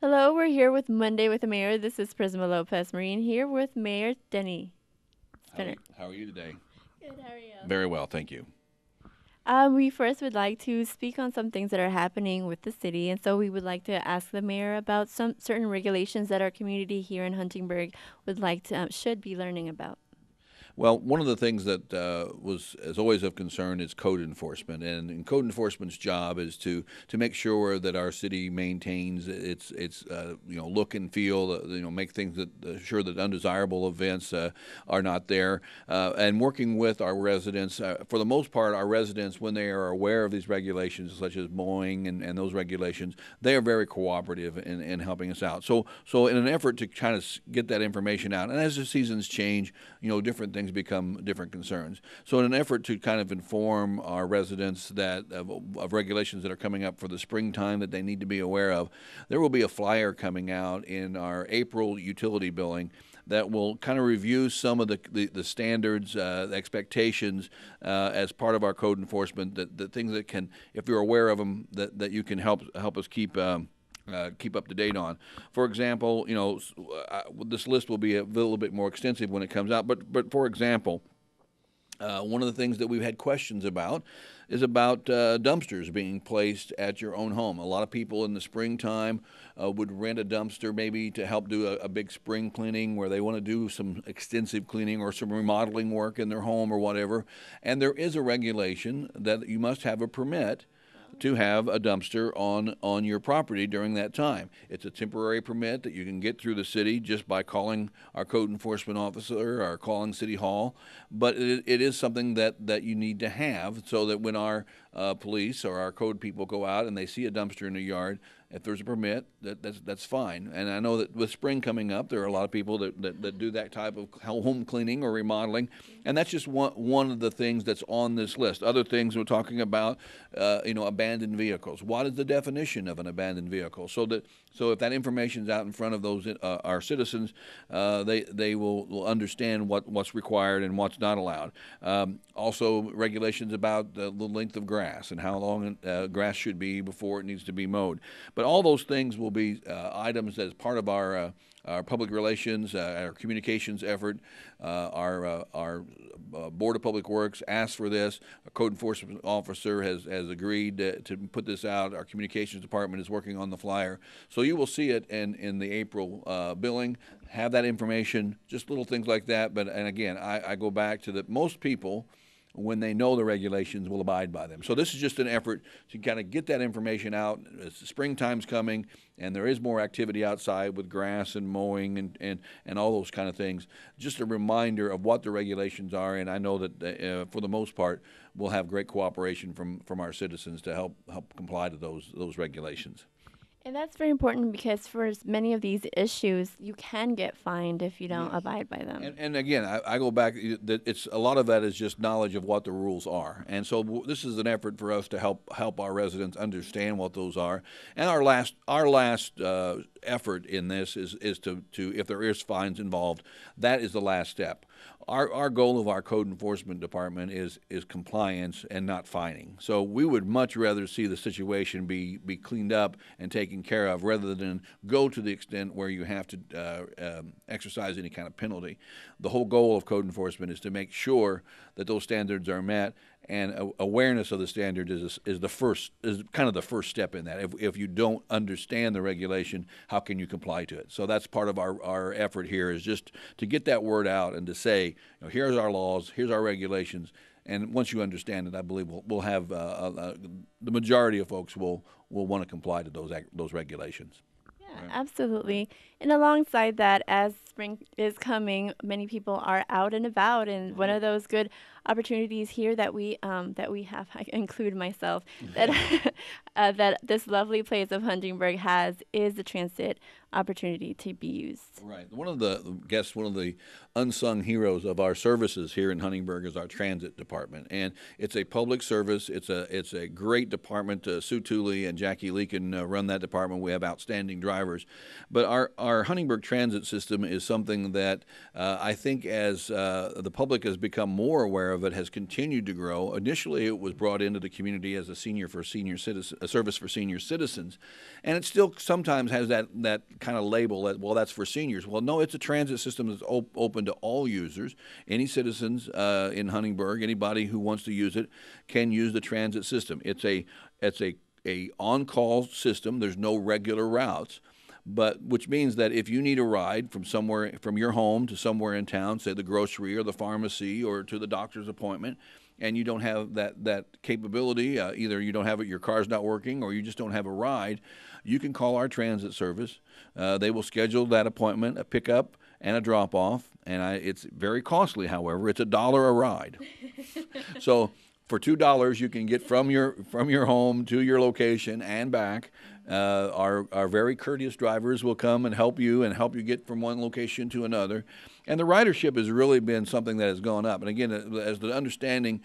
Hello, we're here with Monday with the Mayor. This is Prisma Lopez-Marin here with Mayor Denny Spinner. How are you today? Good, how are you? Very well, thank you. We first would like to speak on some things that are happening with the city, and so we would like to ask the mayor about some certain regulations that our community here in Huntingburg would like to should be learning about. Well, one of the things that is always of concern is code enforcement, and code enforcement's job is to make sure that our city maintains its look and feel, make things that sure that undesirable events are not there, and working with our residents. For the most part, our residents, when they are aware of these regulations, such as mowing and those regulations, they are very cooperative in helping us out. So in an effort to kind of get that information out, and as the seasons change, different things become different concerns. So in an effort to kind of inform our residents that of regulations that are coming up for the springtime that they need to be aware of, there will be a flyer coming out in our April utility billing that will kind of review some of the standards, the expectations as part of our code enforcement, the things that can, if you're aware of them, that you can help us keep up to date on. For example, this list will be a little bit more extensive when it comes out. But for example, one of the things that we've had questions about is about dumpsters being placed at your own home. A lot of people in the springtime would rent a dumpster maybe to help do a big spring cleaning where they want to do some extensive cleaning or some remodeling work in their home or whatever. And there is a regulation that you must have a permit to have a dumpster on your property during that time. It's a temporary permit that you can get through the city just by calling our code enforcement officer or calling City Hall, but it is something that you need to have so that when our police or our code people go out and they see a dumpster in the yard, if there's a permit, that's fine. And I know that with spring coming up, there are a lot of people that do that type of home cleaning or remodeling, and that's just one of the things that's on this list. Other things we're talking about, abandoned vehicles. What is the definition of an abandoned vehicle? So if that information's out in front of those our citizens, they will understand what's required and what's not allowed. Also, regulations about the length of grass and how long grass should be before it needs to be mowed. But all those things will be items as part of our public relations, our communications effort. Our Board of Public Works asked for this. A code enforcement officer has agreed to put this out. Our communications department is working on the flyer. So you will see it in the April billing. Have that information, just little things like that. And again, I go back to that most people, when they know the regulations, will abide by them. So this is just an effort to kind of get that information out. Springtime's coming, and there is more activity outside with grass and mowing and all those kind of things. Just a reminder of what the regulations are, and I know that for the most part, we'll have great cooperation from our citizens to help comply to those regulations. And that's very important because for many of these issues, you can get fined if you don't abide by them. And again, I go back. It's a lot of that is just knowledge of what the rules are, and so this is an effort for us to help our residents understand what those are. And our last effort in this is to if there is fines involved, that is the last step. Our goal of our code enforcement department is compliance and not fining. So we would much rather see the situation be cleaned up and taken care of rather than go to the extent where you have to exercise any kind of penalty. The whole goal of code enforcement is to make sure that those standards are met, and awareness of the standard is kind of the first step in that. If you don't understand the regulation, how can you comply to it? So that's part of our effort here, is just to get that word out and to say, here's our laws, here's our regulations, and once you understand it, I believe we'll have the majority of folks will want to comply to those regulations. Yeah, absolutely. And alongside that, as spring is coming, many people are out and about, and one of those good opportunities here that we have, I include myself, that that this lovely place of Huntingburg has is the transit opportunity to be used. Right. One of the unsung heroes of our services here in Huntingburg is our transit department, and it's a public service. It's a great department. Sue Tooley and Jackie Leakin run that department. We have outstanding drivers, but our Huntingburg transit system is something that I think as the public has become more aware of it has continued to grow. Initially, it was brought into the community as a service for senior citizens, and it still sometimes has that kind of label that, well, that's for seniors. Well, no, it's a transit system that's open to all users. Any citizens in Huntingburg, anybody who wants to use it, can use the transit system. It's a on-call system. There's no regular routes. But which means that if you need a ride from your home to somewhere in town, say the grocery or the pharmacy or to the doctor's appointment, and you don't have that capability, either you don't have it, your car's not working, or you just don't have a ride, you can call our transit service. They will schedule that appointment, a pickup and a drop-off, and it's very costly. However, it's $1 a ride. So for $2, you can get from your home to your location and back. Our very courteous drivers will come and help you get from one location to another. And the ridership has really been something that has gone up. And again, as the understanding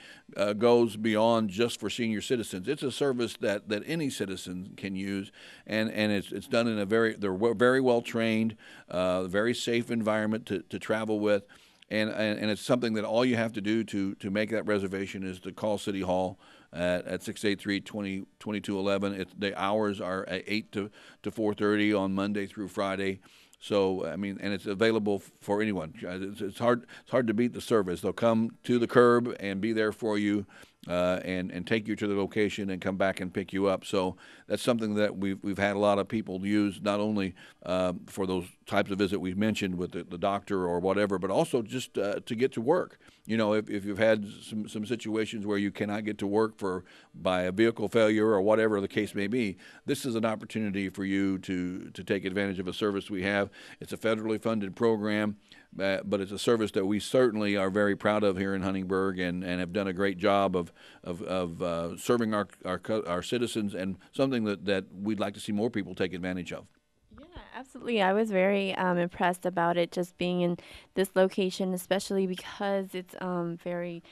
goes beyond just for senior citizens, it's a service that any citizen can use, and it's done in they're very well trained, very safe environment to travel with. And it's something that all you have to do to make that reservation is to call City Hall at 683-2211. The hours are at 8 to 4:30 on Monday through Friday. So I mean, and it's available for anyone. It's hard to beat the service. They'll come to the curb and be there for you, and take you to the location and come back and pick you up. So that's something that we've had a lot of people use, not only for those types of visit we've mentioned with the doctor or whatever, but also just to get to work. You know, if you've had some situations where you cannot get to work by a vehicle failure or whatever the case may be, this is an opportunity for you to take advantage of a service we have. It's a federally funded program, but it's a service that we certainly are very proud of here in Huntingburg, and have done a great job of serving our citizens, and something that we'd like to see more people take advantage of. Yeah, absolutely. I was very impressed about it just being in this location, especially because it's very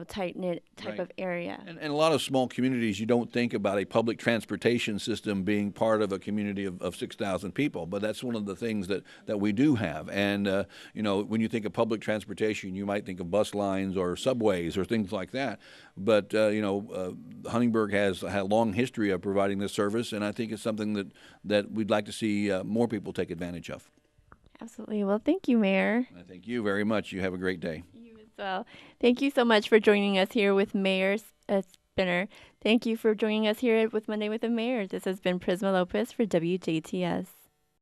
tight-knit type of area. And a lot of small communities, you don't think about a public transportation system being part of a community of 6,000 people, but that's one of the things that we do have. And, when you think of public transportation, you might think of bus lines or subways or things like that. But, Huntingburg has had a long history of providing this service, and I think it's something that we'd like to see more people take advantage of. Absolutely. Well, thank you, Mayor. Thank you very much. You have a great day. Well, thank you so much for joining us here with Mayor Spinner. Thank you for joining us here with Monday with the Mayor. This has been Prisma Lopez for WJTS.